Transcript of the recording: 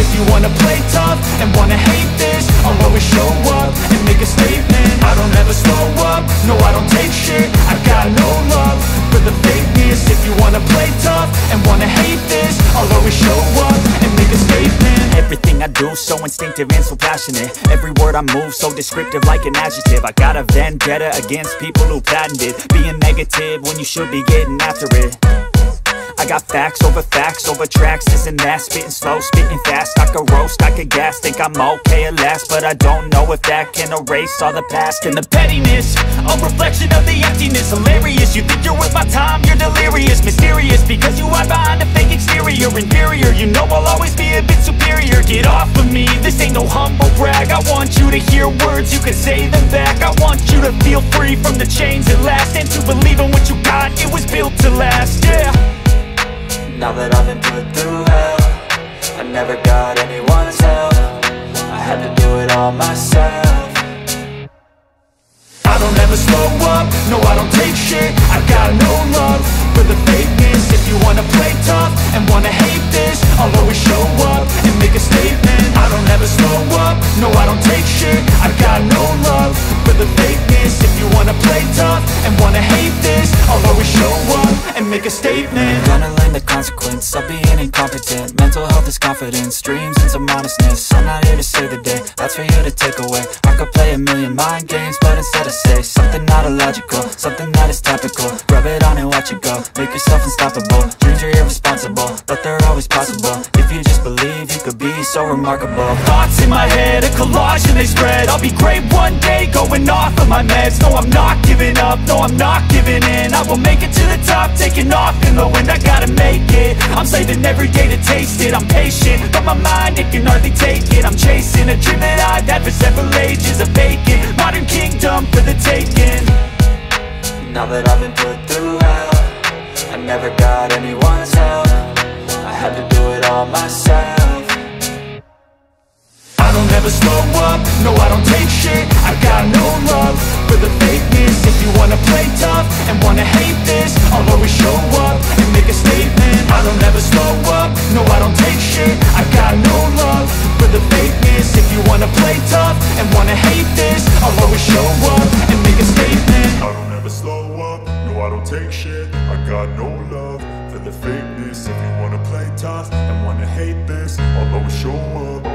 If you wanna play tough and wanna hate this, I'll always show up and make a statement. I don't ever slow up, no I don't take shit. I got no love for the fakeness. If you wanna play tough and wanna hate this, I'll always show up and make a statement. Everything I do so instinctive and so passionate. Every word I move so descriptive like an adjective. I got a vendetta against people who patented being negative when you should be getting after it. I got facts over tracks, this and that. Spitting slow, spitting fast. I could roast, I could gas. Think I'm okay at last, but I don't know if that can erase all the past. And the pettiness, a reflection of the emptiness. Hilarious, you think you're worth my time, you're delirious. Mysterious, because you hide behind a fake exterior. Inferior, you know I'll always be a bit superior. Get off of me, this ain't no humble brag. I want you to hear words, you can say them back. I want you to feel free from the chains that last, and to believe in what you got, it was built to last, yeah. Now that I've been put through hell, I never got anyone's help. I had to do it all myself. I don't ever slow up, no I don't take shit. I got no love for the fakeness. If you wanna play tough and wanna hate this, I'll always show up and make a statement. I don't ever slow up, no I don't take shit. I got no love for the fakeness. If you wanna play tough and wanna hate this, I'll always show up and make a statement. Gonna learn the consequence of being incompetent. Mental health is confidence, dreams and some honestness. I'm not here to save the day, that's for you to take away. I could play a million mind games, but instead I say something not illogical, something that is topical. Rub it on and watch it go, make yourself unstoppable. Dreams are irresponsible, but they're always possible. If you just believe, you could be so remarkable. Thoughts in my head, a collage and they spread. I'll be great one day, going off of my meds. No I'm not giving up, no I'm not giving in. I will make it to the top, taking off in the wind. I gotta make it, I'm saving every day to taste it. I'm patient, but my mind, it can hardly take it. I'm chasing a dream that I've had for several ages. A vacant, modern kingdom for the taking. Now that I've been put through hell, I never got anyone's help. I had to do it all myself. I don't ever slow up, no I don't take shit. I got no love for the fakeness. If you wanna play tough and wanna hate this, I'll always show up and make a statement. I don't ever slow up, no I don't take shit. I got no love for the fakeness. If you wanna play tough and wanna hate this, I'll always show up and make a statement. I don't ever slow up, no I don't take shit. I got no love for the fakeness. If you wanna play tough and wanna hate this, I'll always show up